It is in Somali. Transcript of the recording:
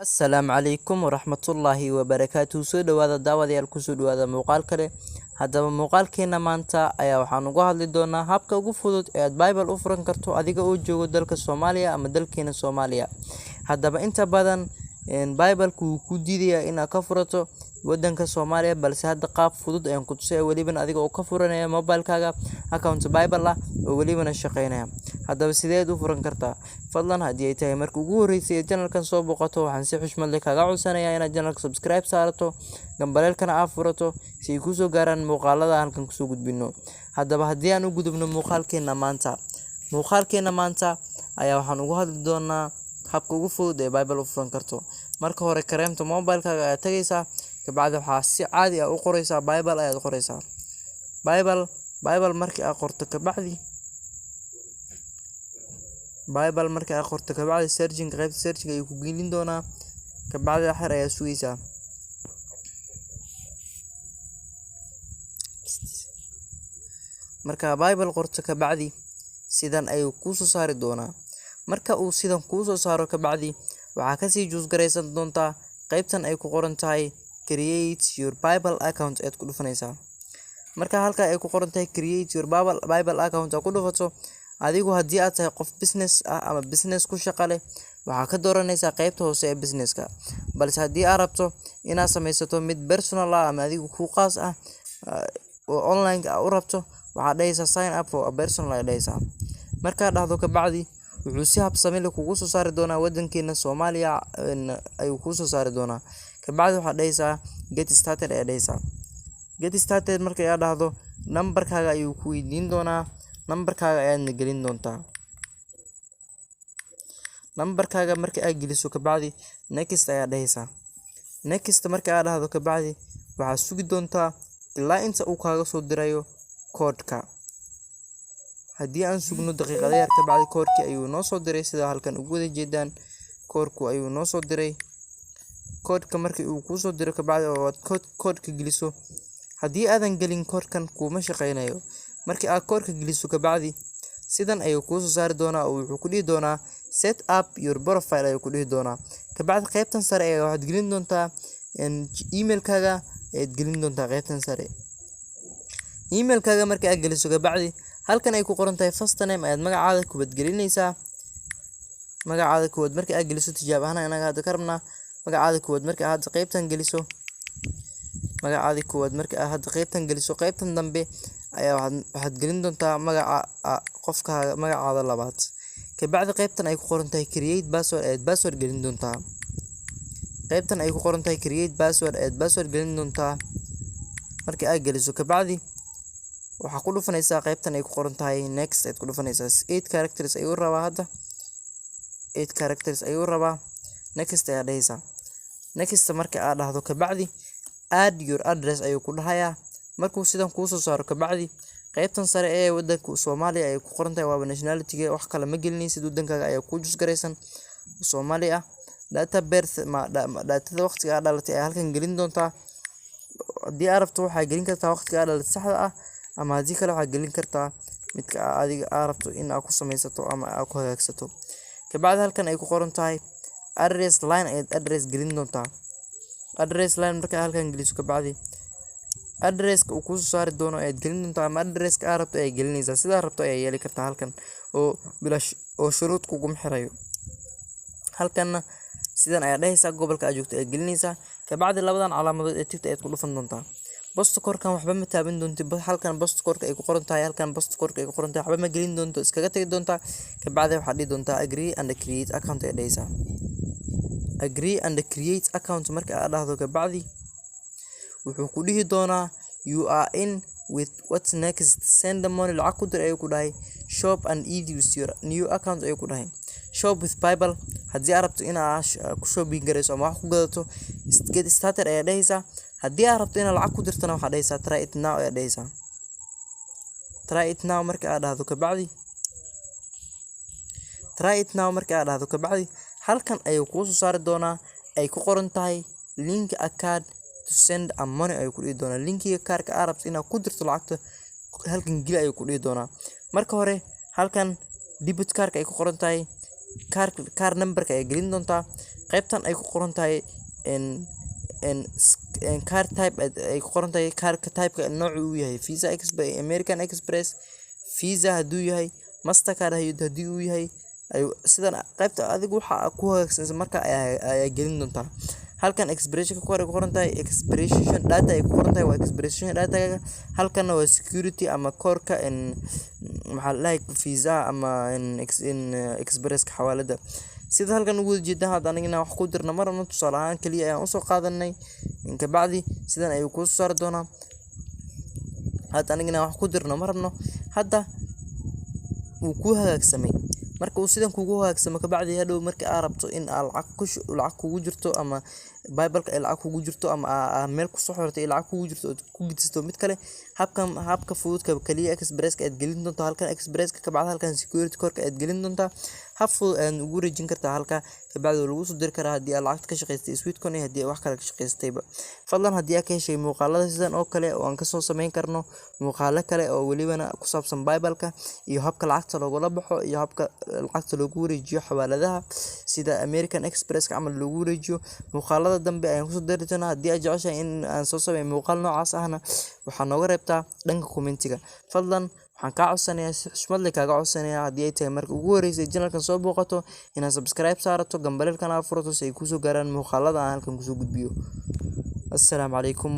Asalaamu calaykum waraxmatullaahi wabarakaatuh. Soo dhawaada daawadayaal ku soo dhawaada muuqaal kale. Haddaba muuqaalkeena maanta ayaa waxaan uga hadli doonaa habka ugu fudud ee aad Bible u furan karto adiga oo joogo dalka Soomaaliya ama dalkeena Soomaaliya. Haddaba inta badan Bible-ku wuu ku diidayaa inaad ka furato wadanka Soomaaliya, balse hadda qaab fudud ayaan ku tusaya waliba adiga oo ka furanaya mobile-kaaga account Bible ah oo walibana shaqeynaya. Haddaba sideed u furan kartaa? Fadlan haddii ay tahay markii ugu horeysay ee channel-kan soo boqoto, waxaan si xushmad leh kaaga codsanayaa inaad channel-ka subscribe saarato, gambaleelkana aad furato si ay kuu soo gaaraan muuqaalada aan halkan kusoo gudbino. Haddaba haddii aan u gudubno muuqaalkeena maanta ayaa waxaan uga hadli doonaa habka ugu fudud ee Bible u furan karto. Marka hore kareemta mobile-kaaga ayaa tagaysaa, kabacdi waxaa si caadi ah u qoraysaa Bible ayaad qoraysaa. Bible markii aad qorto kabacdi qaybta searching ayuu ku gelin doonaa, kabacdi xer ayaa sugaysaa. Marka Bible qorto kabacdi sidan ayuu kuu soo saari doonaa. Marka uu sidan kuu soo saaro kabacdi waxaa kasii choose garaysan doontaa qaybtan ay ku qoran tahay create your Bible account aad ku dhufanaysaa. Marka halka ay ku qoran tahay create your Bible account aad ku dhufato, adigu haddii aad tahay qof business ah ama business ku shaqo leh, waxaa ka dooranaysaa qaybta hoose ee business-ka. Balse haddii aad rabto inaad samaysato mid personal ah ama adigu ku qaas ah oo online ah u rabto, waxaad dhahaysaa sign up for a personal aad dhahaysaa. Markaad dhahdo kabacdi wuxuu si habsami leh kugu soo saari doonaa wadankeena Soomaaliya ayuu kuu soo saari doonaa. Kabacdi waxaad dhahaysaa get started aad dhahaysaa. Get started markii aad dhahdo, number-kaaga ayuu ku weydiin doonaa, number-kaaga ayaadna gelin doontaa. Number-kaaga markii aad geliso kabacdi next ayaa dhahaysaa. Next markii aad dhahdo kabacdi waxaad sugi doontaa ilaa inta uu kaaga soo dirayo code-ka. Haddii aan sugno daqiiqado yar kabacdi code-kii ayuu noo soo diray, sida halkan ugu wada jeedaan code-ku ayuu noo soo diray. Code-ka markii uu kuu soo diro kabacdi oo aad code-ka geliso, haddii aadan gelin code-kan kuma shaqeynayo. Markii aad code-ka geliso kabacdi sidan ayuu kuu soo saari doonaa oo wuxuu ku dhihi doonaa set up your profile ayuu ku dhihi doonaa. Kabacdi qaybtan sare ee waxaad gelin doontaa email-kaaga ayaad gelin doontaa qaybtan sare. Email-kaaga markii aad geliso kabacdi halkan ay ku qoran tahay first name ayaad magacaada koowaad gelinaysaa. Magacaada koowaad markii aad geliso tijaab ahaan anaga hadda ka rabnaa magacaada koowaad markii aad qaybtan geliso. Magacaada koowaad markii aad hadda qaybtan geliso, qaybtan dambe ayaa waxaad gelin doontaa magaca qofka magacaada labaad. Kabacdi qaybtan ay ku qoran tahay create password ayaad password gelin doontaa. Qaybtan ay ku qoran tahay create password ayaad password gelin doontaa. Markii aad geliso kabacdi waxaa ku dhufanaysaa qaybtan ay ku qoran tahay next ayaad ku dhufanaysaa. 8 characters ayuu rabaa hadda. 8 characters ayuu rabaa. Next ayaa dhahaysaa. Next markii aad dhahdo kabacdi add your address ayuu ku dhahayaa. Markuu sidan kuu soo saaro kabacdi qaybtan sare ee wadanka Soomaaliya ay ku qoran tahay waa nationality-ga, wax kale ma gelinaysid, wadankaaga ayaa ku choose garaysan Soomaali ah. Date of birth datada waqtiga aad dhalatay ayaa halkan gelin doontaa. Haddii aad rabto waxaad gelin kartaa waqtiga aad dhalatay saxda ah, ama haddii kale waxaad gelin kartaa midka adiga aad rabto in aad ku samaysato ama aad ku hagaagsato. Kabacdi halkan ay ku qoran tahay address line ayaad address gelin doontaa. Address line markii aad halkan geliso kabacdi address-ka uu kuu soo saari doono ayaad gelin doontaa, ama address-ka aad rabto ayaad gelinaysaa. Sidaa rabto ayaa yeeli kartaa halkan oo bilaash oo shuruud kuguma xirayo. Halkanna sidan ayaa dhahaysaa gobolka aad joogto ayaad gelinaysaa. Kabacdi labadan calaamadood ee tigta ayaad ku dhufan doontaa. Post-code-kan waxba ma taaban doontid, halkan post-code-ka ay ku qoran tahay, halkan post-code-ka ay ku qoran tahay, waxba ma gelin doonto, iskaga tagi doontaa. Kabacdi waxaad dhihi doontaa agree and create account ayaad dhahaysaa. Agree and create account markii aad dhahdo kabacdi wuxuu ku dhihi doonaa you are in with what's next, send money lacag ku dir ayuu ku dhahay. Shop and use your new account ayuu ku dhahay. Shop with Bible haddii aad rabto inaad ku shopping garayso ama wax ku gadato, get started ayaa dhahaysaa. Haddii aad rabto inaad lacag ku dirtana waxaad dhahaysaa try it now ayaa dhahaysaa. Try it now markii aad dhahdo kabacdi halkan ayuu kuu soo saari doonaa ay ku qoran tahay link a card to send a money ayuu ku dhihi doonaa. Linkiga kaarka aad rabto inaad ku dirto lacagta halkan geli ayuu ku dhihi doonaa. Marka hore halkan debit card ay ku qoran tahay kaar number-ka ay gelin doontaa. qaybtan ay ku qoran tahay card type ay ku qoran tahay card type-ka noocu uu yahay Visa American Express, Visa haduu yahay, Mastercard hadii uu yahay, sidan qaybta adigu waxa ku hagaagsan marka ay gelin doontaa. halkan expiration ku qoran tahay expiration data ay ku qoran tahay waa expiration data halkan waa security ama koorka maxaa like Visa ama express ka xawaalada. sida halkan ugu jeedaan hadda anigana wax ku dirna marna tusaale ahaan kaliya ayaan u soo qaadanay inka bacdi sidan ay ku soo saar doonaa. hadda anigana wax ku dirna marna hadda uu ku hagaagsamay marka uu sidan kugu hagaagsamo ka bacdi hadhow marka aad rabto in aad lacag kugu jirto ama bible ay lacag kugu jirto ama meel ku soo xortay lacag kugu jirto ku gidsisto mid kale habka fududka kaliya express ka aad gelin doonto halkan express ka bacdi halkan security korka aad gelin doonto hab fudud aad ugu rajin kartaa halka ka bacdi lagu soo diri karaa hadii aad lacag ka shaqeystay Sweetcoin iyo hadii wax kale ka shaqeystayba. fadlan hadii aad ka heshay muuqaalada sidan oo kale oo aan ka soo sameyn karno muuqaalo kale oo walibana ku saabsan bible-ka iyo habka lacagta looga baxo iyo habka lacagta loogu wareejiyo xawaaladaha sida American Express ka amal loogu wareejiyo muuqaalada dambe ayaan ku soo dari doonaa. hadii aad jeceshahay in aan soo sameeyo muuqaal noocaas ahna waxaa nooga reebtaa dhanka commentiga. fadlan waxaan ka codsanayaa si xushmad leh kaaga codsanayaa hadii ay tahay markii ugu horeysay channelkan soo booqato inaad subscribe saarato gambaleelkana furato si ay ku soo gaaraan muuqaalada aan halkan ku soo gudbiyo. assalaamu calaykum.